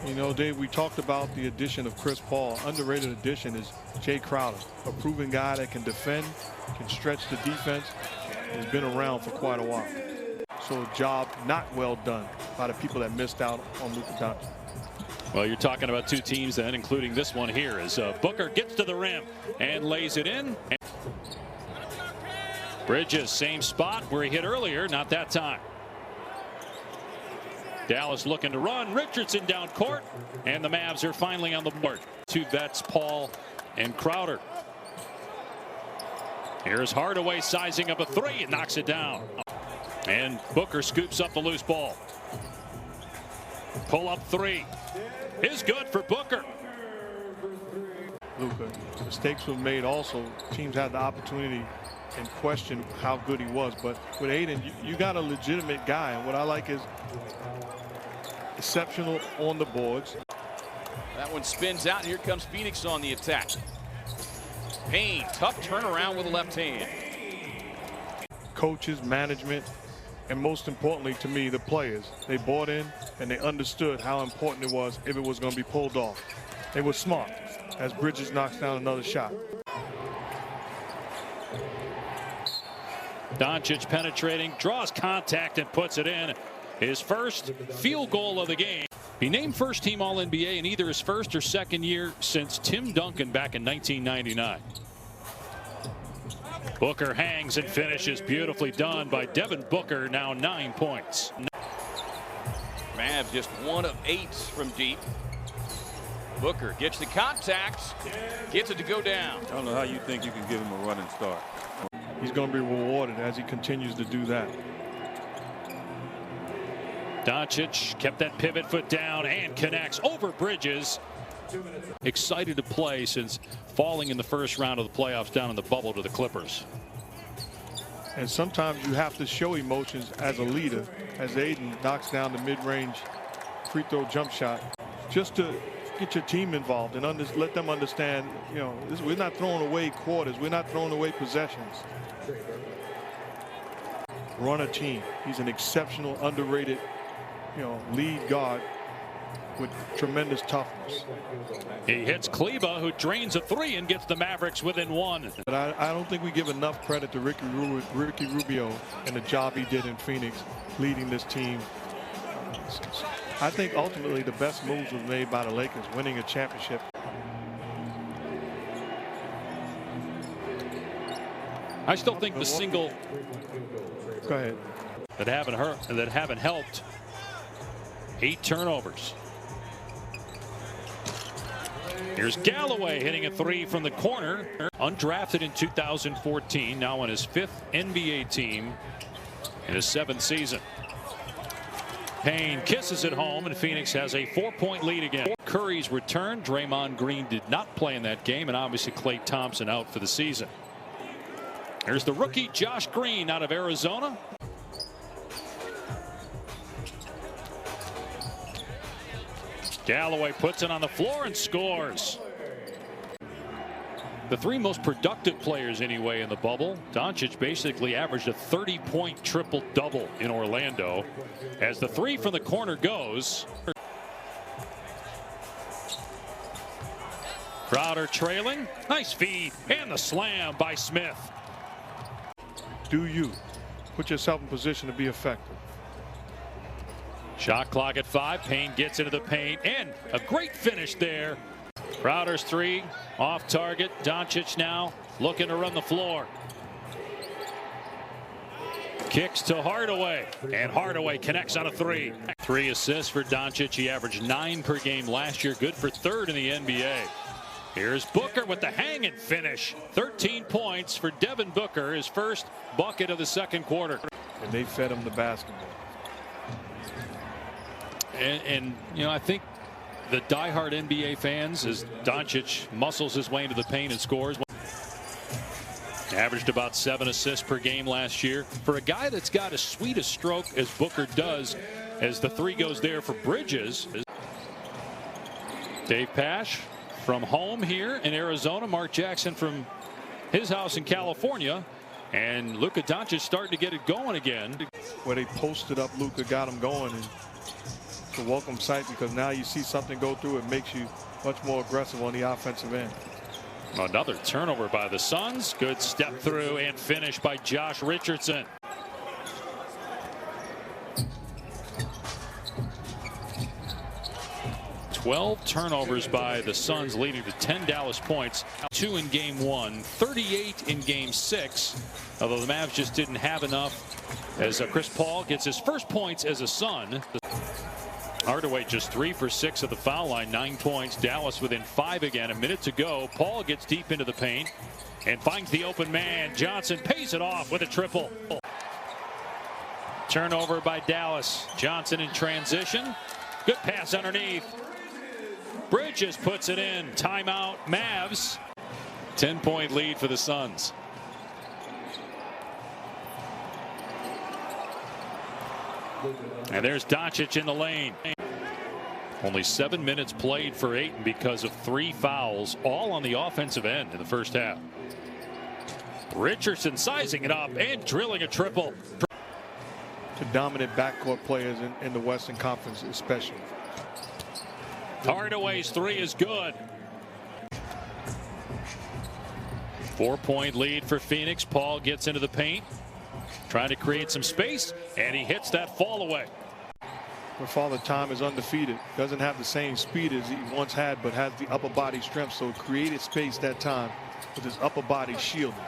You know, Dave, we talked about the addition of Chris Paul. Underrated addition is Jay Crowder, a proven guy that can defend, can stretch the defense. He's been around for quite a while. So a job not well done by the people that missed out on Luka Doncic. Well, you're talking about two teams then, including this one here, as Booker gets to the rim and lays it in. Bridges, same spot where he hit earlier, not that time. Dallas looking to run. Richardson down court, and the Mavs are finally on the board. Two vets, Paul and Crowder. Here's Hardaway sizing up a three and knocks it down. And Booker scoops up the loose ball. Pull up three is good for Booker. Luka, mistakes were made also. Teams had the opportunity and question how good he was. But with Aiden, you got a legitimate guy. And what I like is exceptional on the boards. That one spins out, and here comes Phoenix on the attack. Payne, tough turnaround with the left hand. Coaches, management, and most importantly to me, the players. They bought in and they understood how important it was if it was going to be pulled off. They were smart as Bridges knocks down another shot. Doncic penetrating, draws contact and puts it in. His first field goal of the game. He named first team All-NBA in either his first or second year since Tim Duncan back in 1999. Booker hangs and finishes. Beautifully done by Devin Booker. Now 9 points. Mavs just 1 of 8 from deep. Booker gets the contact, gets it to go down. I don't know how you think you can give him a running start. He's going to be rewarded as he continues to do that. Doncic kept that pivot foot down and connects over Bridges. Excited to play since falling in the first round of the playoffs down in the bubble to the Clippers. And sometimes you have to show emotions as a leader, as Aiden knocks down the mid-range free throw jump shot, just to get your team involved and let them understand, you know, we're not throwing away quarters, we're not throwing away possessions. Run a team. He's an exceptional, underrated, you know, lead guard with tremendous toughness. He hits Kleba, who drains a three and gets the Mavericks within 1. But I don't think we give enough credit to Ricky Rubio and the job he did in Phoenix, leading this team. I think ultimately the best moves were made by the Lakers, winning a championship. I still think the single Go ahead. that haven't helped. 8 turnovers. Here's Galloway hitting a three from the corner. Undrafted in 2014, now on his 5th NBA team in his 7th season. Payne kisses it home, and Phoenix has a 4-point lead again. Curry's return. Draymond Green did not play in that game, and obviously Klay Thompson out for the season. There's the rookie Josh Green out of Arizona. Galloway puts it on the floor and scores. The 3 most productive players anyway in the bubble. Doncic basically averaged a 30-point triple-double in Orlando. As the 3 from the corner goes. Crowder trailing. Nice feed. And the slam by Smith. Do you put yourself in position to be effective? Shot clock at 5. Payne gets into the paint, and a great finish there. Crowder's 3 off target. Doncic now looking to run the floor. Kicks to Hardaway, and Hardaway connects on a 3. 3 assists for Doncic. He averaged 9 per game last year, good for 3rd in the NBA. Here's Booker with the hang and finish. 13 points for Devin Booker, his first bucket of the 2nd quarter. And they fed him the basketball. And you know, I think the diehard NBA fans, as Doncic muscles his way into the paint and scores. Averaged about 7 assists per game last year. For a guy that's got as sweet a stroke as Booker does, as the 3 goes there for Bridges. Dave Pasch from home here in Arizona. Mark Jackson from his house in California. And Luka Doncic starting to get it going again. Where they posted up Luka, got him going. And it's a welcome sight because now you see something go through. It makes you much more aggressive on the offensive end. Another turnover by the Suns. Good step through and finish by Josh Richardson. Twelve turnovers by the Suns, leading to 10 Dallas points. 2 in game 1, 38 in game 6. Although the Mavs just didn't have enough as Chris Paul gets his first points as a Sun. Hardaway just 3 for 6 at the foul line, 9 points. Dallas within 5 again. A minute to go. Paul gets deep into the paint and finds the open man. Johnson pays it off with a triple. Turnover by Dallas. Johnson in transition. Good pass underneath. Bridges puts it in. Timeout, Mavs. 10-point lead for the Suns. And there's Doncic in the lane. Only 7 minutes played for Ayton because of 3 fouls, all on the offensive end in the first half. Richardson sizing it up and drilling a triple. To dominant backcourt players in the Western Conference especially. Hardaway's 3 is good. 4-point lead for Phoenix. Paul gets into the paint, trying to create some space, and he hits that fall away. But Father Time is undefeated. Doesn't have the same speed as he once had, but has the upper body strength, so created space that time with his upper body shielding.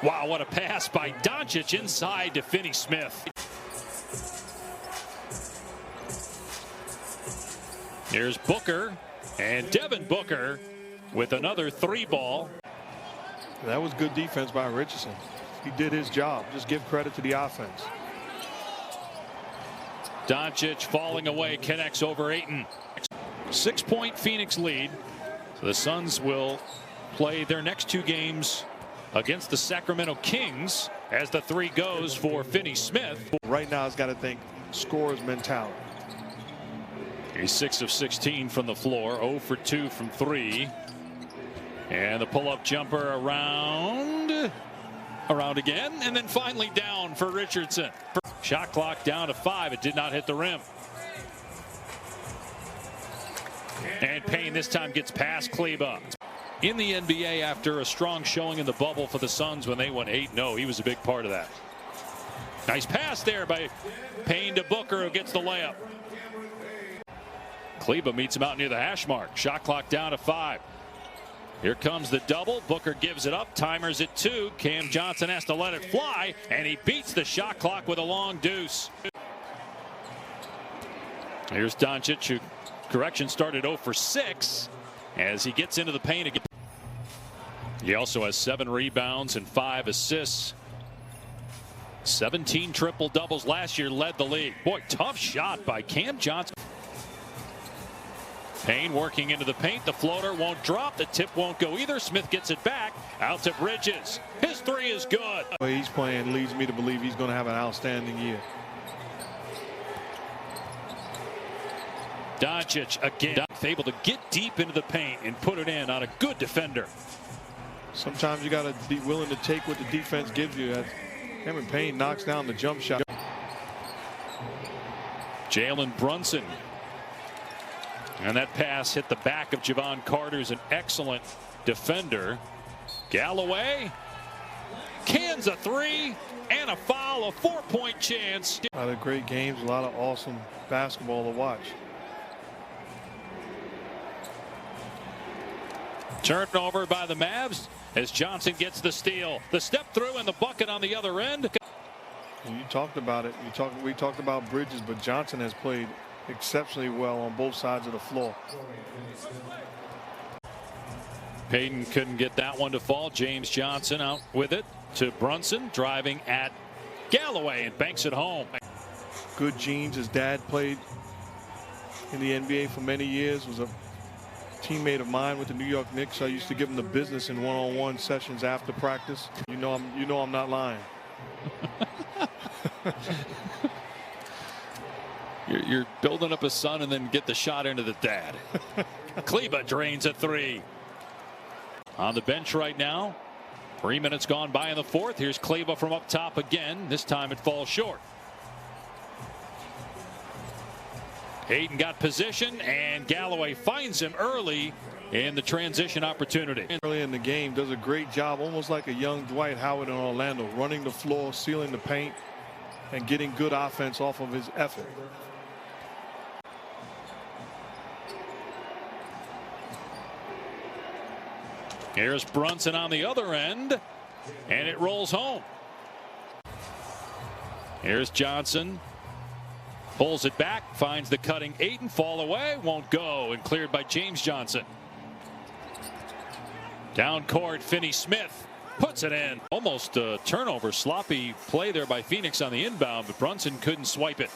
Wow, what a pass by Doncic inside to Finney Smith. Here's Booker, and Devin Booker with another 3-ball. That was good defense by Richardson. He did his job. Just give credit to the offense. Doncic falling away, connects over Ayton. 6-point Phoenix lead. So the Suns will play their next 2 games against the Sacramento Kings as the 3 goes for Finney Smith. Right now, he's got to think scorer's mentality. He's 6 of 16 from the floor, 0 for 2 from 3. And the pull-up jumper around again, and then finally down for Richardson. Shot clock down to 5. It did not hit the rim. And Payne this time gets past Kleba. In the NBA after a strong showing in the bubble for the Suns when they went 8-0, he was a big part of that. Nice pass there by Payne to Booker, who gets the layup. Kleba meets him out near the hash mark. Shot clock down to 5. Here comes the double. Booker gives it up. Timers at 2. Cam Johnson has to let it fly, and he beats the shot clock with a long deuce. Here's Doncic, who, correction, started 0 for 6 as he gets into the paint again. He also has 7 rebounds and 5 assists. 17 triple doubles last year, led the league. Boy, tough shot by Cam Johnson. Payne working into the paint. The floater won't drop. The tip won't go either. Smith gets it back. Out to Bridges. His 3 is good. The way he's playing leads me to believe he's going to have an outstanding year. Doncic again, able to get deep into the paint and put it in on a good defender. Sometimes you got to be willing to take what the defense gives you. As Cameron Payne knocks down the jump shot. Jalen Brunson. And that pass hit the back of Javon Carter's an excellent defender. Galloway cans a 3 and a foul, a 4-point chance. A lot of great games, a lot of awesome basketball to watch. Turnover by the Mavs as Johnson gets the steal. The step through and the bucket on the other end. And you talked about it. We talked about Bridges, but Johnson has played exceptionally well on both sides of the floor. Payton couldn't get that one to fall. James Johnson out with it to Brunson, driving at Galloway and banks it home. Good genes. His dad played in the NBA for many years, was a teammate of mine with the New York Knicks. I used to give him the business in one-on-one sessions after practice. You know I'm not lying. You're building up a son and then get the shot into the dad. Kleba drains a 3. On the bench right now. 3 minutes gone by in the 4th. Here's Kleba from up top again. This time it falls short. Ayton got position, and Galloway finds him early in the transition opportunity. Early in the game, does a great job, almost like a young Dwight Howard in Orlando, running the floor, sealing the paint, and getting good offense off of his effort. Here's Brunson on the other end, and it rolls home. Here's Johnson. Pulls it back, finds the cutting Ayton, fall away, won't go, and cleared by James Johnson. Down court, Finney-Smith puts it in. Almost a turnover, sloppy play there by Phoenix on the inbound, but Brunson couldn't swipe it.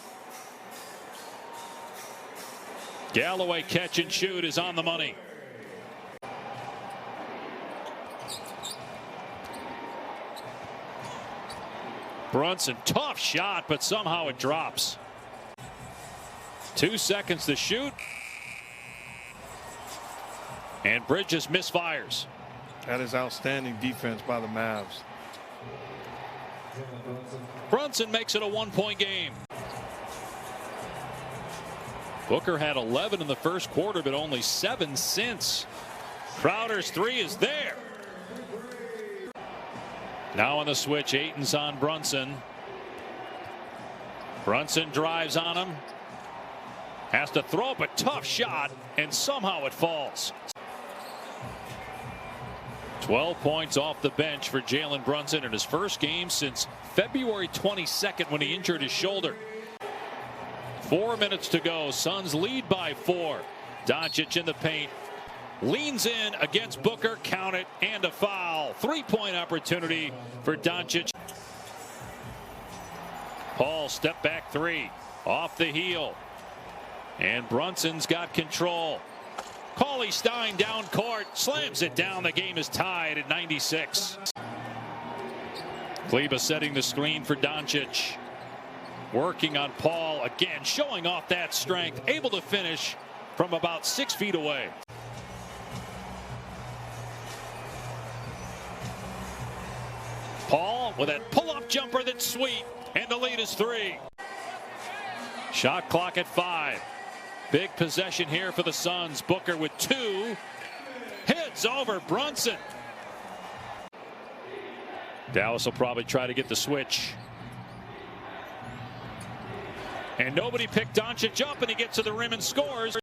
Galloway catch and shoot is on the money. Brunson, tough shot, but somehow it drops. 2 seconds to shoot. And Bridges misfires. That is outstanding defense by the Mavs. Brunson makes it a 1-point game. Booker had 11 in the first quarter, but only 7 since. Crowder's three is there. Now on the switch, Ayton's on Brunson. Brunson drives on him. Has to throw up a tough shot, and somehow it falls. 12 points off the bench for Jalen Brunson in his first game since February 22nd when he injured his shoulder. 4 minutes to go. Suns lead by 4. Doncic in the paint. Leans in against Booker. Count it, and a foul. 3-point opportunity for Doncic. Paul step back three. Off the heel. And Brunson's got control. Cauley Stein down court. Slams it down. The game is tied at 96. Kleba setting the screen for Doncic. Working on Paul again. Showing off that strength. Able to finish from about 6 feet away. Paul with that pull-up jumper that's sweet. And the lead is 3. Shot clock at 5. Big possession here for the Suns. Booker with 2. Heads over Brunson. Dallas will probably try to get the switch. And nobody picked Doncic up, and he gets to the rim and scores.